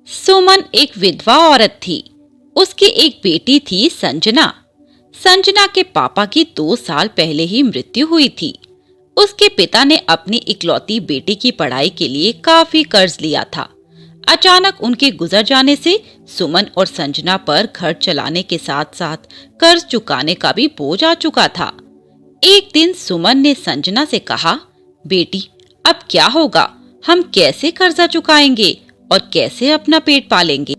सुमन एक विधवा औरत थी। उसकी एक बेटी थी संजना। संजना के पापा की 2 साल पहले ही मृत्यु हुई थी। उसके पिता ने अपनी इकलौती बेटी की पढ़ाई के लिए काफी कर्ज लिया था। अचानक उनके गुजर जाने से सुमन और संजना पर घर चलाने के साथ साथ कर्ज चुकाने का भी बोझ आ चुका था। एक दिन सुमन ने संजना से कहा, बेटी, अब क्या होगा? हम कैसे कर्जा चुकाएंगे और कैसे अपना पेट पालेंगे?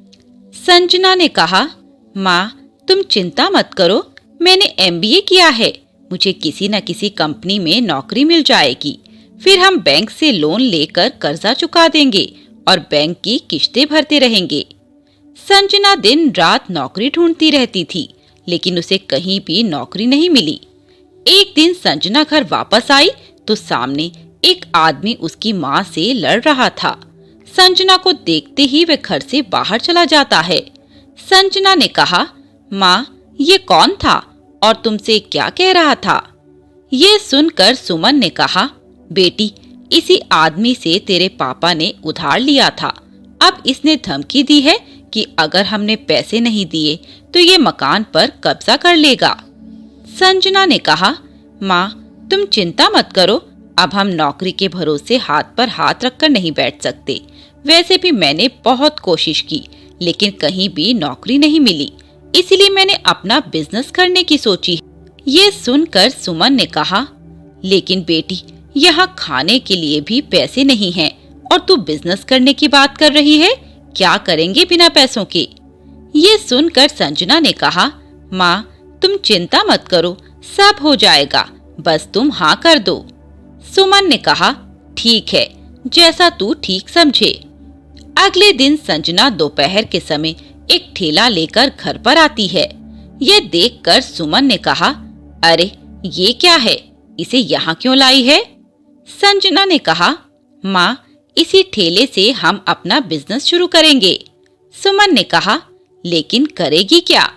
संजना ने कहा, माँ, तुम चिंता मत करो, मैंने एमबीए किया है। मुझे किसी न किसी कंपनी में नौकरी मिल जाएगी। फिर हम बैंक से लोन लेकर कर्जा चुका देंगे और बैंक की किश्तें भरते रहेंगे। संजना दिन रात नौकरी ढूंढती रहती थी, लेकिन उसे कहीं भी नौकरी नहीं मिली। एक दिन संजना घर वापस आई तो सामने एक आदमी उसकी माँ से लड़ रहा था। संजना को देखते ही वह घर से बाहर चला जाता है। संजना ने कहा, माँ, ये कौन था और तुमसे क्या कह रहा था? ये सुनकर सुमन ने कहा, बेटी, इसी आदमी से तेरे पापा ने उधार लिया था। अब इसने धमकी दी है कि अगर हमने पैसे नहीं दिए तो ये मकान पर कब्जा कर लेगा। संजना ने कहा, माँ, तुम चिंता मत करो, अब हम नौकरी के भरोसे हाथ पर हाथ रखकर नहीं बैठ सकते। वैसे भी मैंने बहुत कोशिश की, लेकिन कहीं भी नौकरी नहीं मिली, इसलिए मैंने अपना बिजनेस करने की सोची। ये सुनकर सुमन ने कहा, लेकिन बेटी, यहाँ खाने के लिए भी पैसे नहीं हैं और तू बिजनेस करने की बात कर रही है। क्या करेंगे बिना पैसों के? ये सुनकर संजना ने कहा, माँ, तुम चिंता मत करो, सब हो जाएगा, बस तुम हाँ कर दो। सुमन ने कहा, ठीक है, जैसा तू ठीक समझे। अगले दिन संजना दोपहर के समय एक ठेला लेकर घर पर आती है। यह देखकर सुमन ने कहा, अरे ये क्या है? इसे यहाँ क्यों लाई है? संजना ने कहा, माँ, इसी ठेले से हम अपना बिजनेस शुरू करेंगे। सुमन ने कहा, लेकिन करेगी क्या?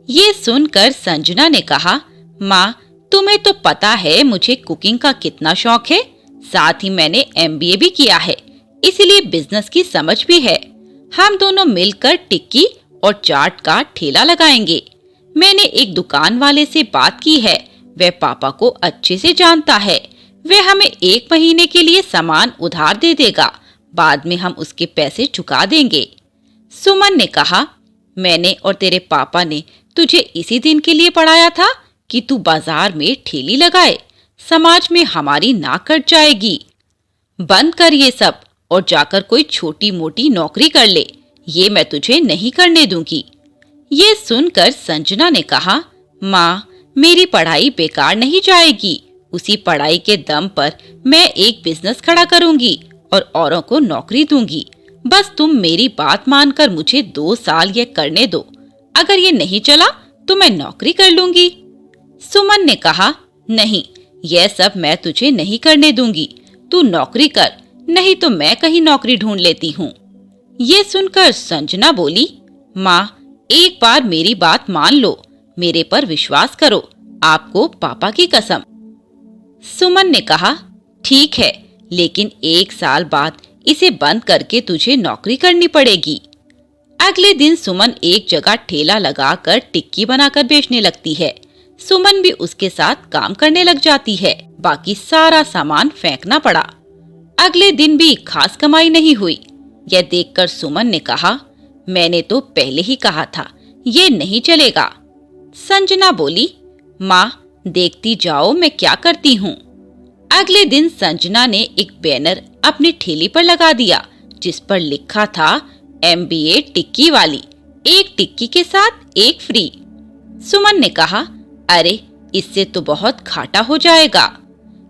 ये सुनकर संजना ने कहा, माँ, तुम्हें तो पता है मुझे कुकिंग का कितना शौक है। साथ ही मैंने एमबीए भी किया है, इसलिए बिजनेस की समझ भी है। हम दोनों मिलकर टिक्की और चाट का ठेला लगाएंगे। मैंने एक दुकान वाले से बात की है, वह पापा को अच्छे से जानता है। वह हमें 1 महीने के लिए सामान उधार दे देगा, बाद में हम उसके पैसे चुका देंगे। सुमन ने कहा, मैंने और तेरे पापा ने तुझे इसी दिन के लिए पढ़ाया था कि तू बाजार में ठेली लगाए। समाज में हमारी नाक कट जाएगी। बंद कर ये सब और जाकर कोई छोटी मोटी नौकरी कर ले। ये मैं तुझे नहीं करने दूंगी। ये सुनकर संजना ने कहा, माँ, मेरी पढ़ाई बेकार नहीं जाएगी। उसी पढ़ाई के दम पर मैं एक बिजनेस खड़ा करूंगी और औरों को नौकरी दूंगी। बस तुम मेरी बात मानकर मुझे 2 साल ये करने दो। अगर ये नहीं चला तो मैं नौकरी कर लूंगी। सुमन ने कहा, नहीं, यह सब मैं तुझे नहीं करने दूंगी। तू नौकरी कर, नहीं तो मैं कहीं नौकरी ढूंढ लेती हूँ। ये सुनकर संजना बोली, माँ, एक बार मेरी बात मान लो, मेरे पर विश्वास करो, आपको पापा की कसम। सुमन ने कहा, ठीक है, लेकिन 1 साल बाद इसे बंद करके तुझे नौकरी करनी पड़ेगी। अगले दिन सुमन एक जगह ठेला लगाकर टिक्की बनाकर बेचने लगती है। सुमन भी उसके साथ काम करने लग जाती है। बाकी सारा सामान फेंकना पड़ा। अगले दिन भी खास कमाई नहीं हुई। यह देखकर सुमन ने कहा, मैंने तो पहले ही कहा था ये नहीं चलेगा। संजना बोली, माँ, देखती जाओ मैं क्या करती हूँ। अगले दिन संजना ने एक बैनर अपनी ठेली पर लगा दिया, जिस पर लिखा था, एमबीए टिक्की वाली, 1 टिक्की के साथ 1 फ्री। सुमन ने कहा, अरे इससे तो बहुत घाटा हो जाएगा।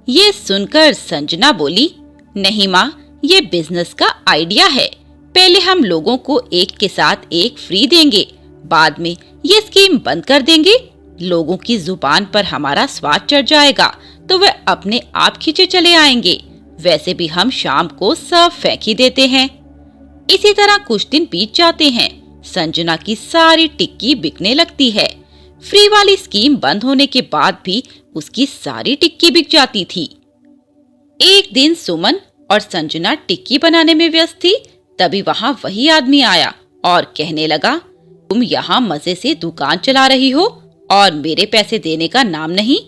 ये सुनकर संजना बोली, नहीं माँ, ये बिजनेस का आइडिया है। पहले हम लोगों को 1 के साथ 1 फ्री देंगे, बाद में ये स्कीम बंद कर देंगे। लोगों की जुबान पर हमारा स्वाद चढ़ जाएगा तो वे अपने आप खींचे चले आएंगे। वैसे भी हम शाम को सब फेंक ही देते हैं। इसी तरह कुछ दिन बीत जाते हैं। संजना की सारी टिक्की बिकने लगती है। फ्री वाली स्कीम बंद होने के बाद भी उसकी सारी टिक्की बिक जाती थी। एक दिन सुमन और संजना टिक्की बनाने में व्यस्त थी। तभी वहाँ वही आदमी आया और कहने लगा, तुम यहाँ मजे से दुकान चला रही हो और मेरे पैसे देने का नाम नहीं।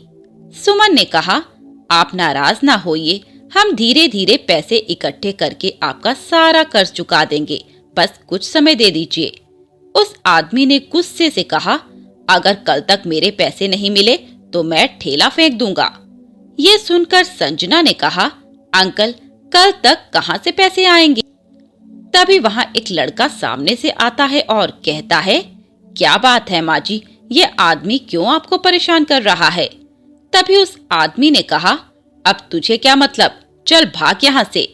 सुमन ने कहा, आप नाराज ना होइए, हम धीरे धीरे पैसे इकट्ठे करके आपका सारा कर्ज चुका देंगे, बस कुछ समय दे दीजिए। उस आदमी ने गुस्से से कहा, अगर कल तक मेरे पैसे नहीं मिले तो मैं ठेला फेंक दूंगा। ये सुनकर संजना ने कहा, अंकल कल तक कहाँ से पैसे आएंगे। तभी वहाँ एक लड़का सामने से आता है और कहता है, क्या बात है माँ जी, ये आदमी क्यों आपको परेशान कर रहा है। तभी उस आदमी ने कहा, अब तुझे क्या मतलब, चल भाग यहाँ से।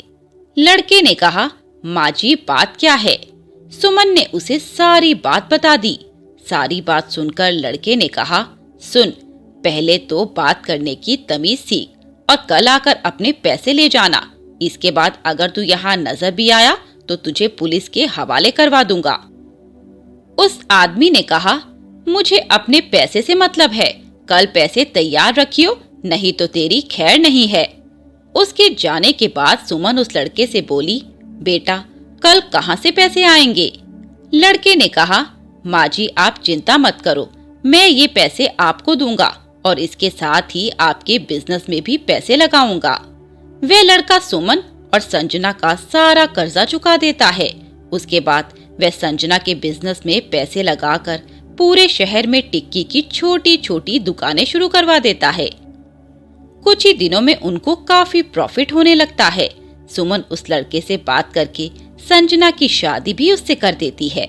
लड़के ने कहा, माँ जी बात क्या है। सुमन ने उसे सारी बात बता दी। सारी बात सुनकर लड़के ने कहा, सुन, पहले तो बात करने की तमीज सीख और कल आकर अपने पैसे ले जाना। इसके बाद अगर तू यहाँ नजर भी आया तो तुझे पुलिस के हवाले करवा दूंगा। उस आदमी ने कहा, मुझे अपने पैसे से मतलब है, कल पैसे तैयार रखियो, नहीं तो तेरी खैर नहीं है। उसके जाने के बाद सुमन उस लड़के से बोली, बेटा कल कहाँ से पैसे आएंगे। लड़के ने कहा, माँ जी आप चिंता मत करो, मैं ये पैसे आपको दूंगा और इसके साथ ही आपके बिजनेस में भी पैसे लगाऊंगा। वह लड़का सुमन और संजना का सारा कर्जा चुका देता है। उसके बाद वह संजना के बिजनेस में पैसे लगाकर पूरे शहर में टिक्की की छोटी छोटी दुकानें शुरू करवा देता है। कुछ ही दिनों में उनको काफी प्रॉफिट होने लगता है। सुमन उस लड़के से बात करके संजना की शादी भी उससे कर देती है।